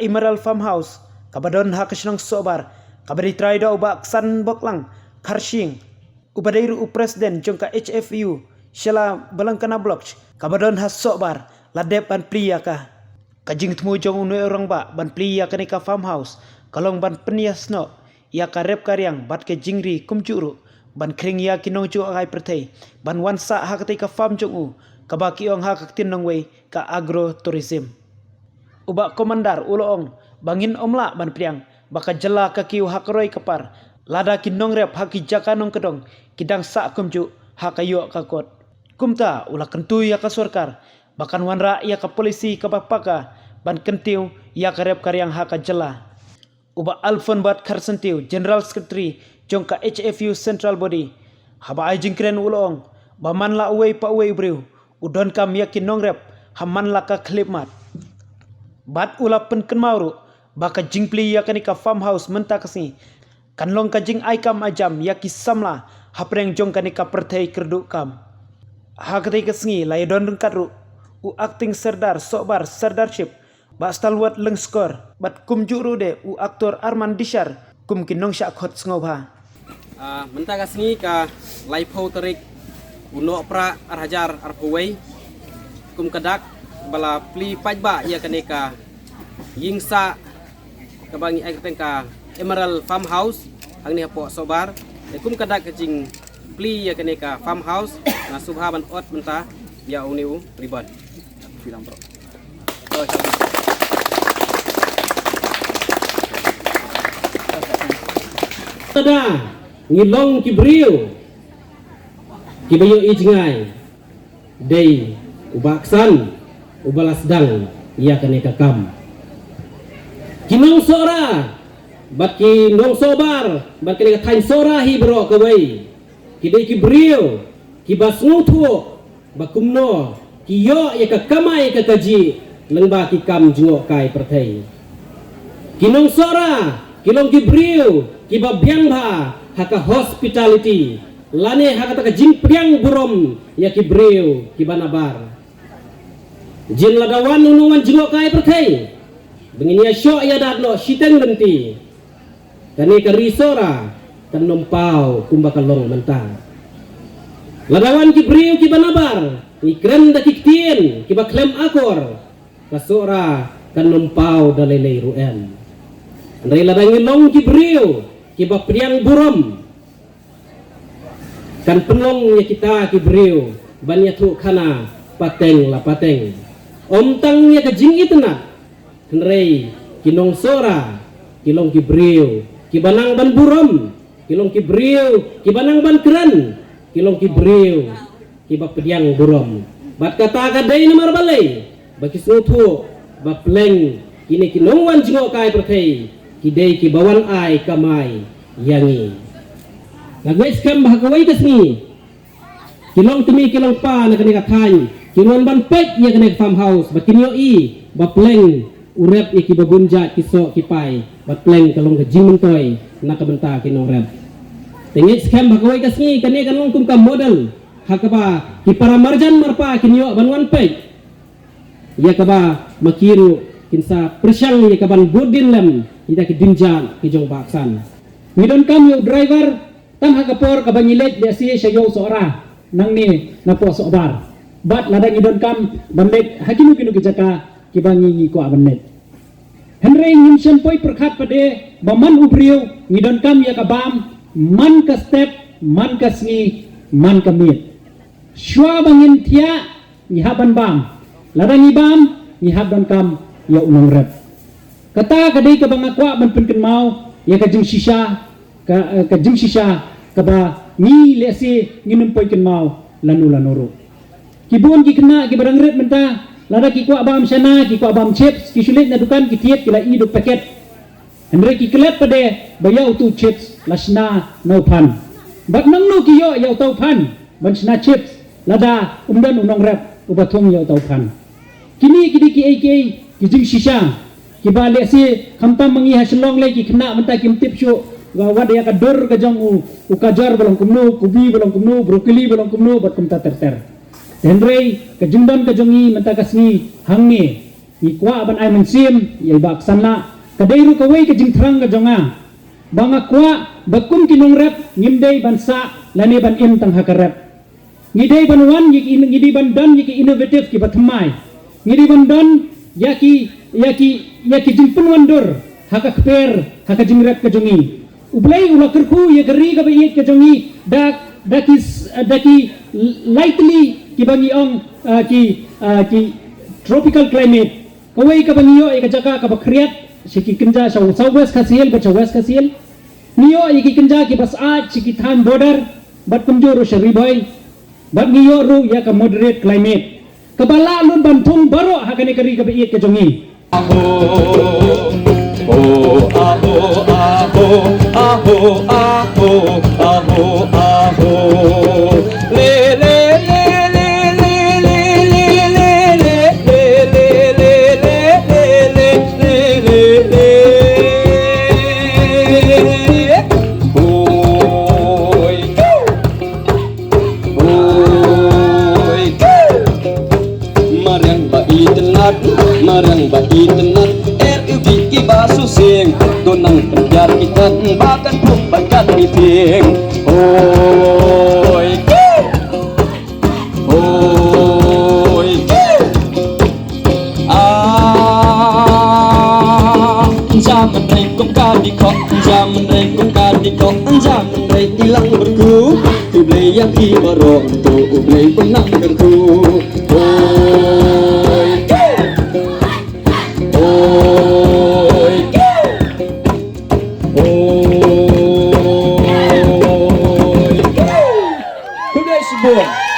Emerald Farmhouse kabadon ha kasinong sobar kabadi try daw ba aksan boklang karshing ubadairu presiden jongka HFU shala balangkana blok kabadon ha sobar ladep ban priya ka kajing temu jong unoi orang ba ban priya kanika farmhouse kalong ban penias no ya karep karyang bat ke jingri kumjuru ban kring ya kinong ju agai pertai ban wansa ha katika farm jong u kabaki ong ha kaktin nong wei ka agro tourism uba komandar uloong bangin omla ban priang baka jela kaki hakroi kapar lada kinong rep haki jaka nong kedong kidang sa kumju hakayo kakot kumta ula kentu ya ka sorkar bakan wanra ya ka polisi ka bapaka ban kentiu ya ka rep karyang haka jela uba alfon bat karsentiu general secretary jongka HFU central body haba ai jingkren uloong baman la uwei pa uwei breu udon kam ya kinong rep haman la ka klipmat bat ula pen kenmauru baka jingpli ya kanika farmhouse menta kasi kanlong kajing aikam ajam ya kisamla hapreng jong kanika pertai kerdu kam ha katai kasngi lai don rengkatru u acting serdar sobar serdarship ba stalwat leng skor bat kum juru de u aktor Arman Dishar kum kinong syak khot sngoba menta kasngi ka lai phau tarik uno pra arhajar arpawai kum kadak bala pli pajba ya kanika yingsa kabangi ay katengka Emerald Farmhouse ang ni po sobar kum kadak kajing pli ya kanika farmhouse na subhaban ot menta ya uniu ribad bilang bro tada ngilong kibriu kibayo ijngai dei ubaksan ubalasdang ia kanika kam kinong sora baki nong sobar baki kanika tain sora hi bro kawai kidai kibriu kibasnuthu bakumno kiyo ya kakamai kakaji lengba kikam jengok kai pertai kinong sora kilong kibriu kibabyang ba haka hospitality lane haka taka jingpriang burom ya kibriu kibanabar jin ladawan nunungan jengok kai pertai begini ya syok ya dadno shiteng lenti kani karisora kan nompau kumbakalong mentang ladawan kibriu kibanabar ikren da kiktin kibaklem akor kasora kan nompau dalelei ruem andai ladangin long kibriu kibapriang burom kan penong ya kita kibriu banyak tu kana pateng la pateng om tang ya kajing itna henrei kinong sora kilong kibriu kibanang ban burom kilong kibriu kibanang ban keren kilong kibriu kibapediang burom bat kata kadai namar balai baki sutu bapleng kini kinong wan jingok kai perkai kidai kibawan ai kamai yangi nagwes kam bahagawai kasni kilong tumi kilong pa na kanika kany kilong ban pet ya kanika farmhouse bakinyo i bapleng urep iki babunja kiso kipai bapleng kalong kajimentoy nakabenta kinong rep tingit scam bahagawai kasni kanika kanong kum kam model hakaba kipara marjan marpa kinyo banwan pet ya kaba makiru kinsa persyang ya kaban budin lem ida kidinjan kijong baksan midon kam yo driver tam hakapor kabanyilet dia si sayo sora nang ni napo sobar bat ladang idon kam banlet hakimu kinu kijaka kibangi ko abanet henry ngim sempoi perkhat pade baman ubriu ngidon kam ya kabam man ka step man ka sngi man ka mit shwa bangin tia nyihaban bam ladang ibam nyihaban kam ya unong rep kata kadai ka bangakwa man penken mau ya kajing shisha kajing shisha kaba ni lesi nginum poi ken mau lanu lanuru kibun ki kena ki barang rep menta lada ki kwa bam sana ki kwa bam chips ki sulit na dukan ki tiet ki la i do paket andre ki klet pade bayau tu chips lasna no pan bat nang no ki yo ya tau pan ban sna chips lada umdan unong rep ubathong ya tau pan kini kidi ki ak ki jing shisha ki ba lesi khamtam mangi haslong le ki kena menta ki tip shu wad ya ka dor ka jong u kajar balong kumnu kubi balong kumnu brokoli balong kumnu bat kumta terter henrei ka jingdan ka jongi menta kasni hangi ikwa ban ai man sim ye bak sanla kadairu kawai ke jing thrang ga jonga banga kwa bakum kinong rep ngimdei ban sa lane ban im tang hakarep ngidei ban wan ngidi ban don yiki innovative ki batmai ngidi ban don yaki jingpun wandur haka kper haka jingrep ke jongi ublai ulakerku ye geri ga be ke jongi daki lightly ki bangi ong ki tropical climate kawai ka bangi yo e ka jaka ka bakriat siki kenja southwest kasil ba west kasil niyo iki kenja ki bas a siki tham border bat kunjur shari boy bat niyo ru ya ka moderate climate kabala lun bantung baro hakane kari ka be ke jongi Marang ba itenat RUB ibasu sing donang penjar kita bahkan pembakan meeting oi zaman rei kum kadi kok zaman rei kum kadi kok zaman rei hilang berku ublei yang ibarong tu ublei penang berku